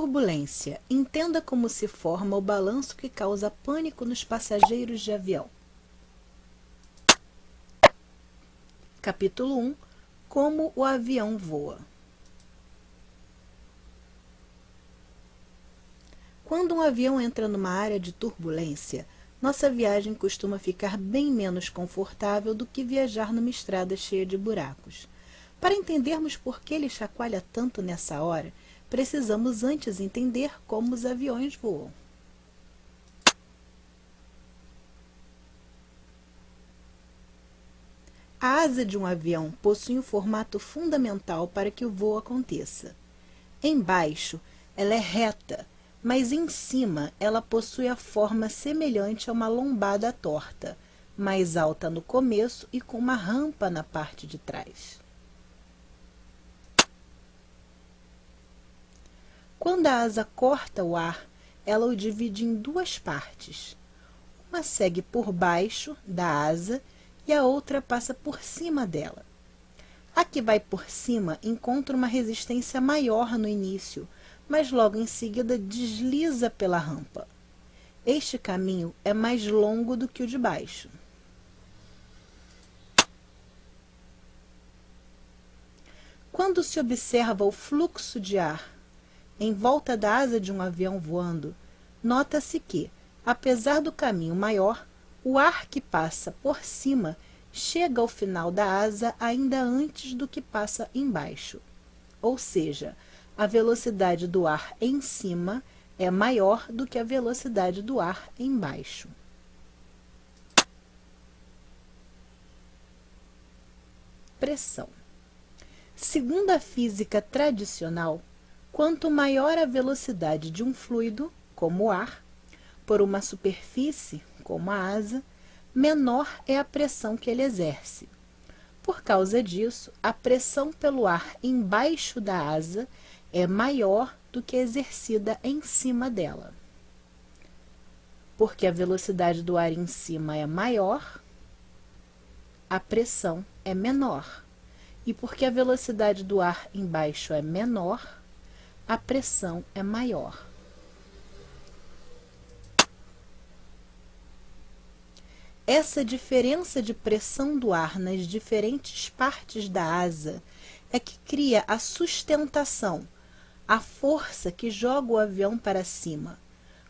Turbulência. Entenda como se forma o balanço que causa pânico nos passageiros de avião. Capítulo 1. Como o avião voa. Quando um avião entra numa área de turbulência, nossa viagem costuma ficar bem menos confortável do que viajar numa estrada cheia de buracos. Para entendermos por que ele chacoalha tanto nessa hora, precisamos antes entender como os aviões voam. A asa de um avião possui um formato fundamental para que o voo aconteça. Embaixo, ela é reta, mas em cima ela possui a forma semelhante a uma lombada torta, mais alta no começo e com uma rampa na parte de trás. Quando a asa corta o ar, ela o divide em duas partes. Uma segue por baixo da asa e a outra passa por cima dela. A que vai por cima encontra uma resistência maior no início, mas logo em seguida desliza pela rampa. Este caminho é mais longo do que o de baixo. Quando se observa o fluxo de ar em volta da asa de um avião voando, nota-se que, apesar do caminho maior, o ar que passa por cima chega ao final da asa ainda antes do que passa embaixo. Ou seja, a velocidade do ar em cima é maior do que a velocidade do ar embaixo. Pressão. Segundo a física tradicional, quanto maior a velocidade de um fluido, como o ar, por uma superfície, como a asa, menor é a pressão que ele exerce. Por causa disso, a pressão pelo ar embaixo da asa é maior do que a exercida em cima dela. Porque a velocidade do ar em cima é maior, a pressão é menor. E porque a velocidade do ar embaixo é menor, a pressão é maior. Essa diferença de pressão do ar nas diferentes partes da asa é que cria a sustentação, a força que joga o avião para cima.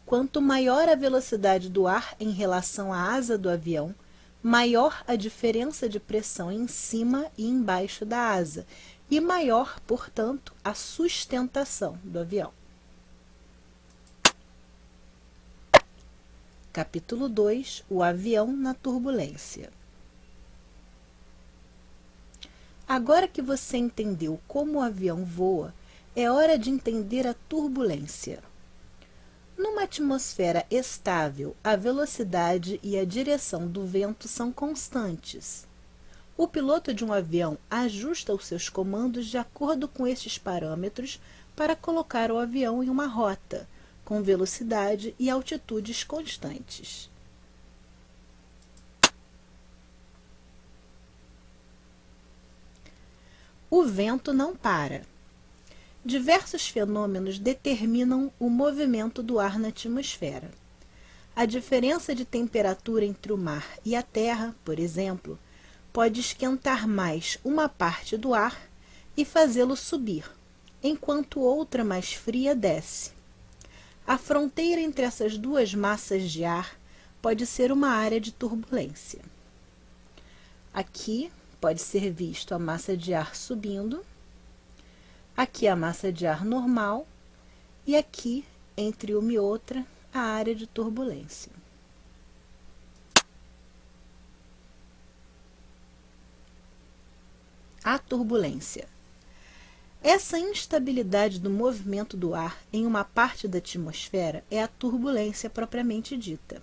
Quanto maior a velocidade do ar em relação à asa do avião, maior a diferença de pressão em cima e embaixo da asa, e maior, portanto, a sustentação do avião. Capítulo 2. O avião na turbulência. Agora que você entendeu como o avião voa, é hora de entender a turbulência. Numa atmosfera estável, a velocidade e a direção do vento são constantes. O piloto de um avião ajusta os seus comandos de acordo com estes parâmetros para colocar o avião em uma rota, com velocidade e altitudes constantes. O vento não para. Diversos fenômenos determinam o movimento do ar na atmosfera. A diferença de temperatura entre o mar e a terra, por exemplo, pode esquentar mais uma parte do ar e fazê-lo subir, enquanto outra mais fria desce. A fronteira entre essas duas massas de ar pode ser uma área de turbulência. Aqui pode ser visto a massa de ar subindo, aqui a massa de ar normal e aqui, entre uma e outra, a área de turbulência. A turbulência. Essa instabilidade do movimento do ar em uma parte da atmosfera é a turbulência propriamente dita.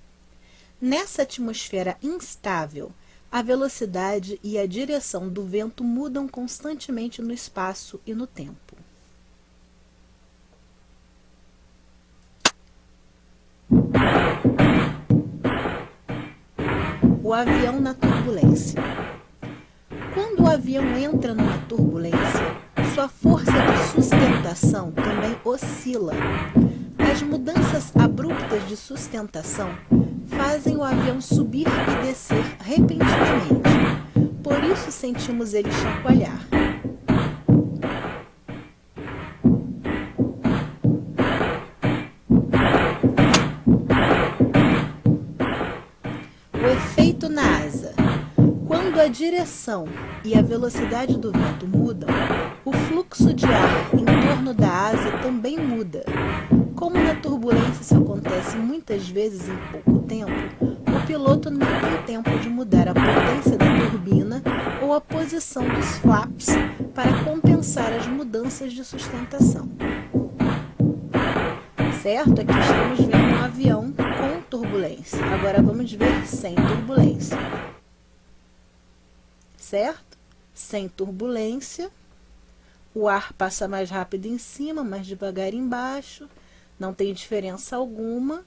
Nessa atmosfera instável, a velocidade e a direção do vento mudam constantemente no espaço e no tempo. O avião na turbulência. Quando o avião entra numa turbulência, sua força de sustentação também oscila. As mudanças abruptas de sustentação fazem o avião subir e descer repentinamente. Por isso sentimos ele chacoalhar. O efeito na asa. Quando a direção e a velocidade do vento mudam, o fluxo de ar em torno da asa também muda. Como na turbulência isso acontece muitas vezes em pouco tempo, o piloto não tem tempo de mudar a potência da turbina ou a posição dos flaps para compensar as mudanças de sustentação. Certo? Aqui estamos vendo um avião com turbulência. Agora vamos ver sem turbulência. Certo? Sem turbulência, o ar passa mais rápido em cima, mais devagar embaixo, não tem diferença alguma.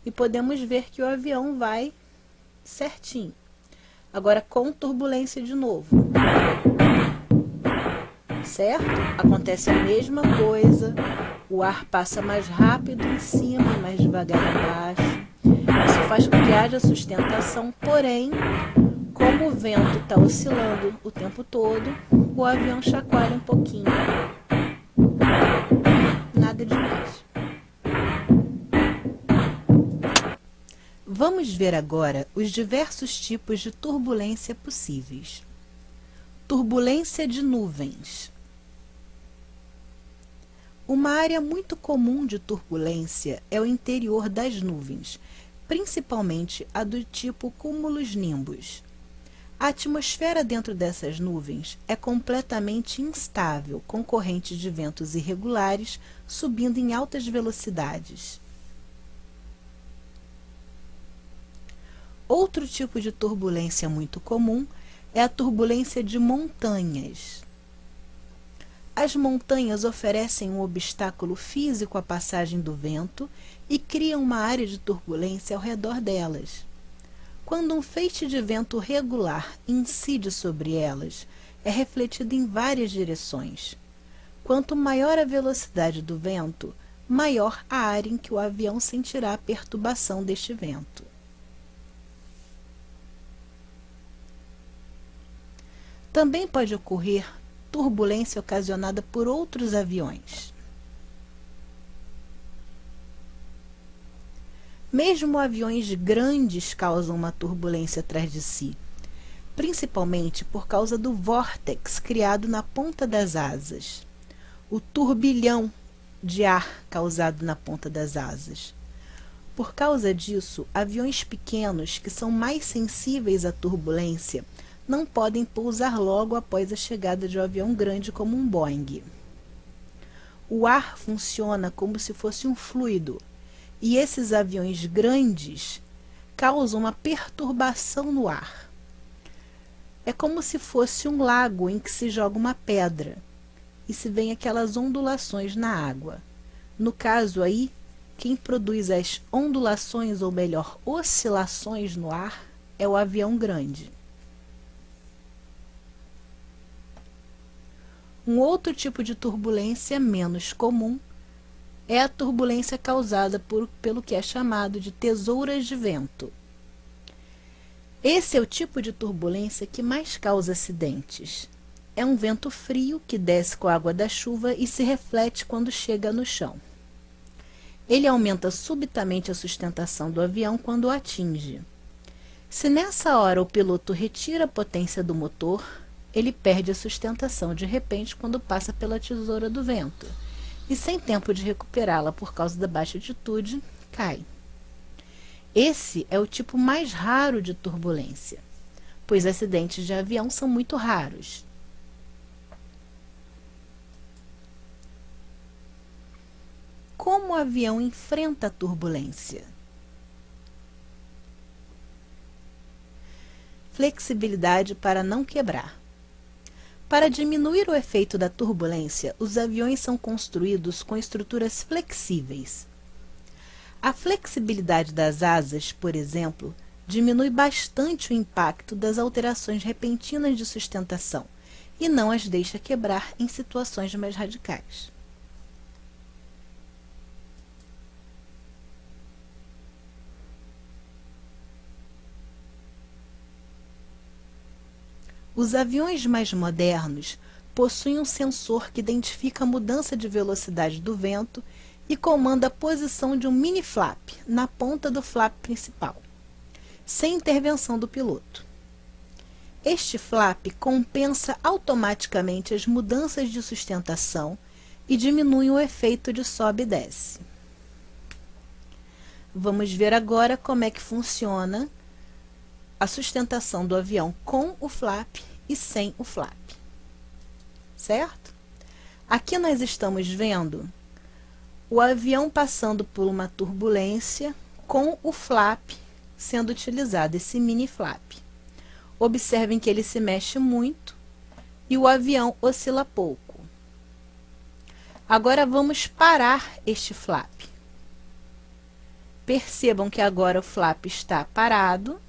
E podemos ver que o avião vai certinho. Agora com turbulência de novo. Certo? Acontece a mesma coisa. O ar passa mais rápido em cima e mais devagar embaixo. Isso faz com que haja sustentação, porém, como o vento está oscilando o tempo todo, o avião chacoalha um pouquinho. Nada demais. Vamos ver agora os diversos tipos de turbulência possíveis. Turbulência de nuvens. Uma área muito comum de turbulência é o interior das nuvens, principalmente a do tipo cumulus-nimbus. A atmosfera dentro dessas nuvens é completamente instável, com correntes de ventos irregulares subindo em altas velocidades. Outro tipo de turbulência muito comum é a turbulência de montanhas. As montanhas oferecem um obstáculo físico à passagem do vento e criam uma área de turbulência ao redor delas. Quando um feixe de vento regular incide sobre elas, é refletido em várias direções. Quanto maior a velocidade do vento, maior a área em que o avião sentirá a perturbação deste vento. Também pode ocorrer turbulência ocasionada por outros aviões. Mesmo aviões grandes causam uma turbulência atrás de si, principalmente por causa do vórtex criado na ponta das asas, o turbilhão de ar causado na ponta das asas. Por causa disso, aviões pequenos que são mais sensíveis à turbulência não podem pousar logo após a chegada de um avião grande como um Boeing. O ar funciona como se fosse um fluido, e esses aviões grandes causam uma perturbação no ar. É como se fosse um lago em que se joga uma pedra, e se vê aquelas ondulações na água. No caso aí, quem produz as ondulações, ou melhor, oscilações no ar, é o avião grande. Um outro tipo de turbulência menos comum é a turbulência causada pelo que é chamado de tesouras de vento. Esse é o tipo de turbulência que mais causa acidentes. É um vento frio que desce com a água da chuva e se reflete quando chega no chão. Ele aumenta subitamente a sustentação do avião quando o atinge. Se nessa hora o piloto retira a potência do motor, ele perde a sustentação de repente quando passa pela tesoura do vento, e sem tempo de recuperá-la por causa da baixa altitude, cai. Esse é o tipo mais raro de turbulência, pois acidentes de avião são muito raros. Como o avião enfrenta a turbulência? Flexibilidade para não quebrar. Para diminuir o efeito da turbulência, os aviões são construídos com estruturas flexíveis. A flexibilidade das asas, por exemplo, diminui bastante o impacto das alterações repentinas de sustentação, e não as deixa quebrar em situações mais radicais. Os aviões mais modernos possuem um sensor que identifica a mudança de velocidade do vento e comanda a posição de um mini flap na ponta do flap principal, sem intervenção do piloto. Este flap compensa automaticamente as mudanças de sustentação e diminui o efeito de sobe e desce. Vamos ver agora como é que funciona a sustentação do avião com o flap e sem o flap, certo? Aqui nós estamos vendo o avião passando por uma turbulência com o flap sendo utilizado, esse mini flap. Observem que ele se mexe muito e o avião oscila pouco. Agora vamos parar este flap. Percebam que agora o flap está parado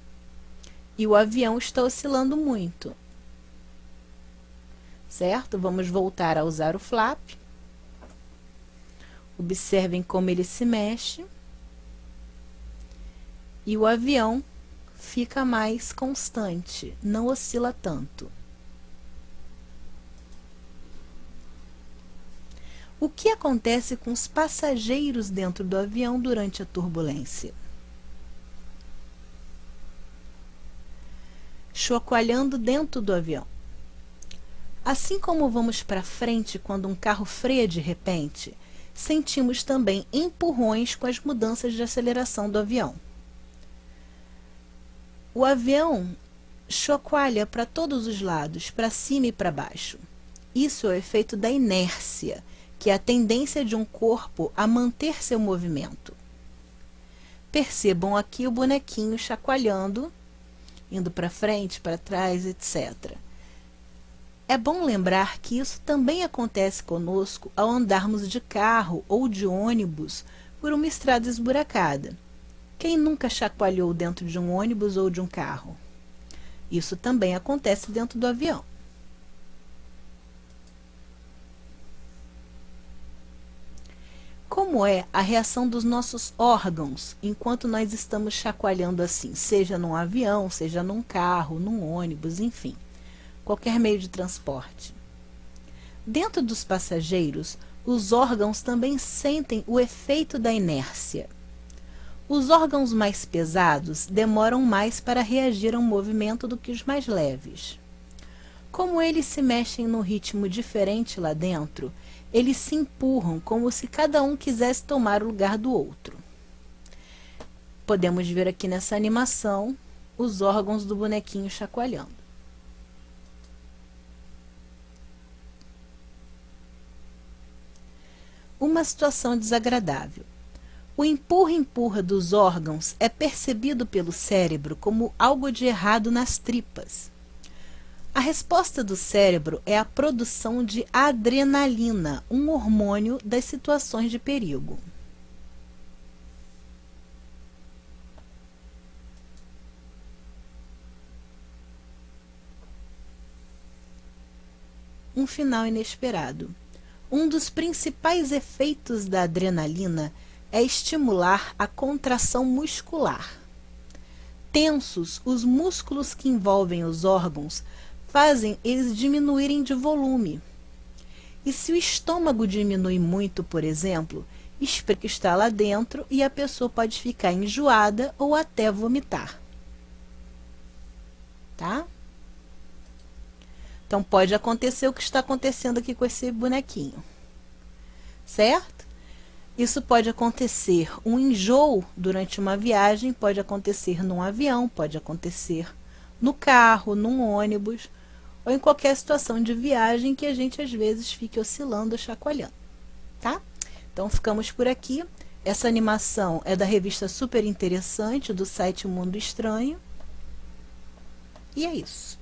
e o avião está oscilando muito, certo? Vamos voltar a usar o flap. Observem como ele se mexe e o avião fica mais constante, não oscila tanto. O que acontece com os passageiros dentro do avião durante a turbulência? Chacoalhando dentro do avião. Assim como vamos para frente quando um carro freia de repente, sentimos também empurrões com as mudanças de aceleração do avião. O avião chacoalha para todos os lados, para cima e para baixo. Isso é o efeito da inércia, que é a tendência de um corpo a manter seu movimento. Percebam aqui o bonequinho chacoalhando, indo para frente, para trás, etc. É bom lembrar que isso também acontece conosco ao andarmos de carro ou de ônibus por uma estrada esburacada. Quem nunca chacoalhou dentro de um ônibus ou de um carro? Isso também acontece dentro do avião. Como é a reação dos nossos órgãos enquanto nós estamos chacoalhando assim, seja num avião, seja num carro, num ônibus, enfim, qualquer meio de transporte? Dentro dos passageiros, os órgãos também sentem o efeito da inércia. Os órgãos mais pesados demoram mais para reagir a um movimento do que os mais leves. Como eles se mexem num ritmo diferente lá dentro, eles se empurram como se cada um quisesse tomar o lugar do outro. Podemos ver aqui nessa animação os órgãos do bonequinho chacoalhando. Uma situação desagradável. O empurra-empurra dos órgãos é percebido pelo cérebro como algo de errado nas tripas. A resposta do cérebro é a produção de adrenalina, um hormônio das situações de perigo. Um final inesperado. Um dos principais efeitos da adrenalina é estimular a contração muscular. Tensos, os músculos que envolvem os órgãos fazem eles diminuírem de volume. E se o estômago diminui muito, por exemplo, explica que está lá dentro e a pessoa pode ficar enjoada ou até vomitar. Tá? Então, pode acontecer o que está acontecendo aqui com esse bonequinho. Certo? Isso pode acontecer um enjoo durante uma viagem, pode acontecer num avião, pode acontecer no carro, num ônibus, ou em qualquer situação de viagem que a gente às vezes fique oscilando, chacoalhando, tá? Então ficamos por aqui. Essa animação é da revista Super Interessante, do site Mundo Estranho. E é isso.